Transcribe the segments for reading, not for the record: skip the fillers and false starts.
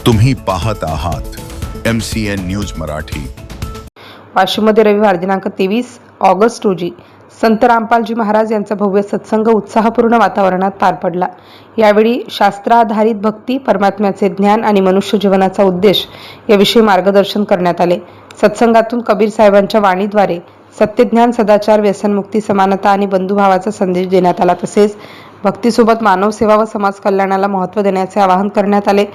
तुम्ही पाहत आहात MCN न्यूज मराठी। वाशिममध्ये रविवार दिनांक 23 ऑगस्ट रोजी संत रामपालजी महाराज यांचा भव्य सत्संग उत्साहपूर्ण वातावरणात पार पडला। यावेळी शास्त्राधारित भक्ती, परमात्म्याचे ज्ञान आणि मनुष्य जीवनाचा उद्देश याविषयी मार्गदर्शन करण्यात आले। सत्संगातून कबीर साहेबांच्या वाणीद्वारे सत्यज्ञान, सदाचार, व्यसनमुक्ती, समानता आणि बंधुभावाचा संदेश देण्यात आला। तसेच भक्तीसोबत मानव सेवा व समाज कल्याणाला महत्त्व देण्याचे आवाहन करण्यात आले।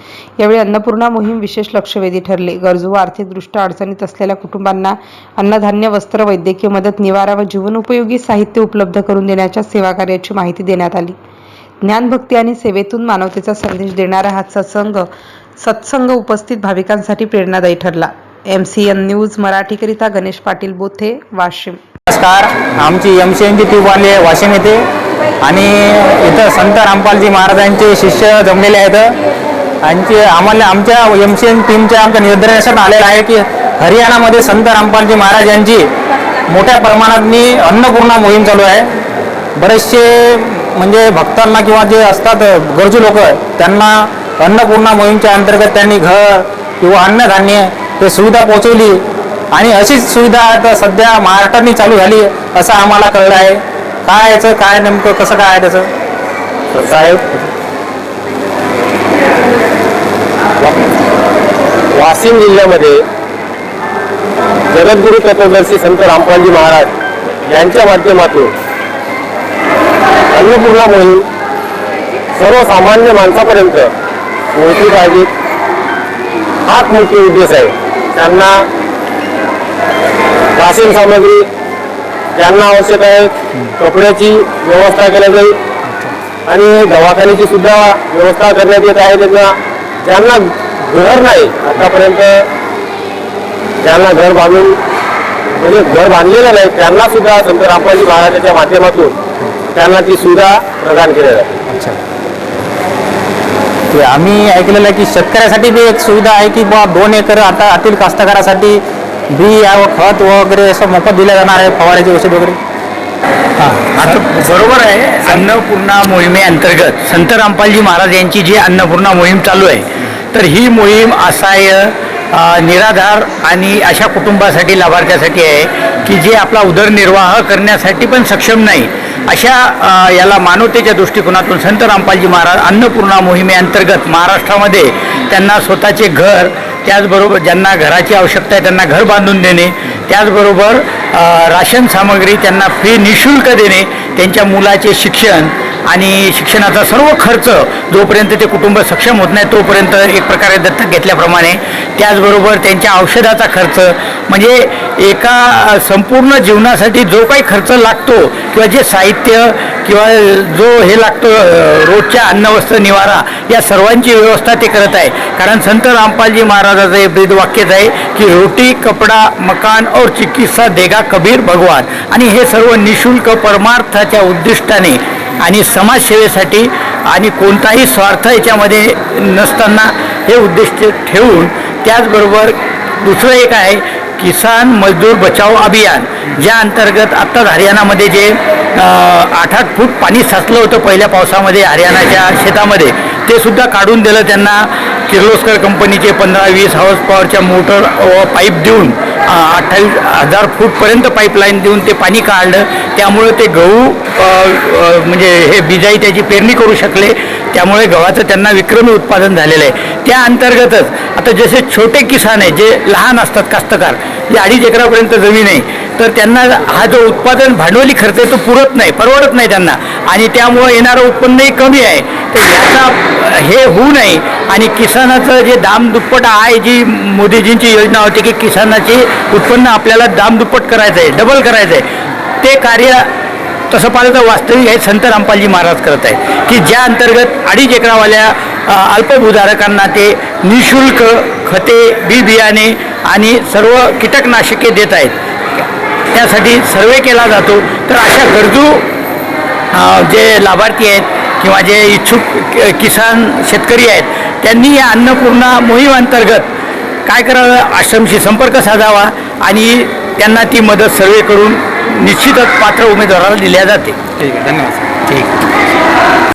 यावेळी अन्नपूर्णा मोहीम विशेष लक्षवेधी ठरले। गरजू व आर्थिकदृष्ट्या अडचणीत असलेल्या कुटुंबांना अन्नधान्य, वस्त्र, वैद्यकीय मदत, निवारा व जीवनोपयोगी साहित्य उपलब्ध करून देण्याच्या सेवाकार्याची माहिती देण्यात आली। ज्ञान, भक्ती आणि सेवेतून मानवतेचा संदेश देणारा हा सत्संग उपस्थित भाविकांसाठी प्रेरणादायी ठरला। MCN न्यूज मराठीकरिता गणेश पाटील बोथे, वाशिम। नमस्कार, आमची MCN ची टीम आली आहे वाशिम येथे आणि इथं संत रामपालजी महाराजांचे शिष्य जमलेले आहेत। आम्हाला आमच्या MCN टीमच्या आमच्या निर्देशात आलेलं आहे की हरियाणामध्ये संत रामपालजी महाराज यांची मोठ्या प्रमाणात अन्नपूर्णा मोहीम चालू आहे। बरेचसे म्हणजे भक्तांना किंवा जे असतात गरजू लोक त्यांना अन्नपूर्णा मोहीमच्या अंतर्गत त्यांनी घर किंवा अन्नधान्य ते सुविधा पोहोचवली आणि अशीच सुविधा आता सध्या महाराष्ट्रात चालू झाली असं आम्हाला कळलं आहे। काय याचं काय नेमकं कसं काय आहे त्याचं साहेब? वाशिम जिल्ह्यामध्ये जगद्गुरु तत्वदर्शी संत रामपालजी महाराज यांच्या माध्यमातून अन्नपूर्णा मोहीम सर्वसामान्य माणसापर्यंत पोहोचली पाहिजे हाच मुख्य उद्देश आहे। त्यांना राशन सामग्री, ज्यांना आवश्यक आहे कपड्याची व्यवस्था केली जाईल आणि दवाखान्याची सुद्धा व्यवस्था करण्यात येत आहे। ज्यांना घर नाही आतापर्यंत, ज्यांना घर बांधून म्हणजे घर बांधलेलं नाही त्यांना सुद्धा संत रामपालजी महाराजांच्या माध्यमातून त्यांना ती सुविधा प्रदान केली जाते। अच्छा, ते आम्ही ऐकलेलं आहे की शेतकऱ्यासाठी बी एक सुविधा आहे की बा 2 एकर आता आतील कास्तकारासाठी बी व खत वगैरे असं मोफत दिलं जाणार आहे, फवाराचे औषध वगैरे। आता बरोबर आहे। अन्नपूर्णा मोहिमेअंतर्गत संत रामपालजी महाराज यांची जी अन्नपूर्णा मोहीम चालू आहे, तर ही मोहीम असहाय्य, निराधार आणि अशा कुटुंबासाठी, लाभार्थ्यासाठी आहे की जे आपला उदरनिर्वाह करण्यासाठी पण सक्षम नाही अशा याला मानवतेच्या दृष्टिकोनातून संत रामपालजी महाराज अन्नपूर्णा मोहिमेअंतर्गत महाराष्ट्रामध्ये त्यांना स्वतःचे घर, त्याचबरोबर ज्यांना घराची आवश्यकता आहे त्यांना घर बांधून देणे, त्याचबरोबर राशन सामग्री त्यांना फ्री निःशुल्क देणे, त्यांच्या मुलाचे शिक्षण आणि शिक्षणाचा सर्व खर्च जोपर्यंत ते कुटुंब सक्षम होत नाही तोपर्यंत एक प्रकारे दत्तक घेतल्याप्रमाणे, त्याचबरोबर त्यांच्या औषधाचा खर्च, म्हणजे एका संपूर्ण जीवनासाठी जो काही खर्च लागतो किंवा जे साहित्य किंवा जो हे लागतो रोजच्या अन्न, वस्त्र, निवारा या सर्वांची व्यवस्था ते करत आहे। कारण संत रामपालजी महाराजाचं हे ब्रीद वाक्यच आहे की रोटी, कपडा, मकान और चिकित्सा देगा कबीर भगवान, आणि हे सर्व निःशुल्क परमार्थाच्या उद्दिष्टाने आणि समाजसेवेसाठी आणि कोणताही स्वार्थ याच्यामध्ये नसताना हे उद्दिष्ट ठेवून, त्याचबरोबर दुसरं एक आहे किसान मजदूर बचाव अभियान, ज्या अंतर्गत आत्ताच हरियाणामध्ये जे 8-8 फूट पाणी साचलं होतं पहिल्या पावसामध्ये हरियाणाच्या शेतामध्ये, ते सुद्धा काढून दिलं त्यांना। किर्लोस्कर कंपनीचे 15-20 हॉर्स पॉवरच्या मोटर व पाईप देऊन 28,000 फूटपर्यंत पाईपलाईन देऊन ते पाणी काढलं। त्यामुळे ते गहू म्हणजे हे बिजाई त्याची पेरणी करू शकले, त्यामुळे गव्हाचं त्यांना विक्रमी उत्पादन झालेलं आहे। त्या अंतर्गतच आता जसे छोटे किसान आहे, जे लहान असतात कास्तकार, जे 2.5 एकरापर्यंत जमीन आहे, तर त्यांना हा जो उत्पादन भांडवली खर्च आहे तो पुरत नाही, परवडत नाही त्यांना, आणि त्यामुळे येणारं उत्पन्नही कमी आहे। तर याचा हे होऊ नये आणि किसानाचं जे दामदुप्पट आहे, जी मोदीजींची योजना होती की किसानाचे उत्पन्न आपल्याला दामदुप्पट करायचं आहे, डबल करायचं आहे, ते कार्य तसं पाहिलं तर वास्तविक हे संत रामपालजी महाराज करत आहेत की ज्या अंतर्गत 2.5 एकरावाल्या अल्पभूधारकांना ते निःशुल्क खते, बी बियाणे आणि सर्व कीटकनाशके देत आहेत। त्यासाठी सर्वे केला जातो। तर अशा गरजू जे लाभार्थी आहेत किंवा जे इच्छुक किसान शेतकरी आहेत, त्यांनी या अन्नपूर्णा मोहिमेअंतर्गत काय करावं, आश्रमशी संपर्क साधावा आणि त्यांना ती मदत सर्वे करून निश्चितच पात्र उमेदवाराला दिल्या जाते। ठीक आहे, धन्यवाद। ठीक।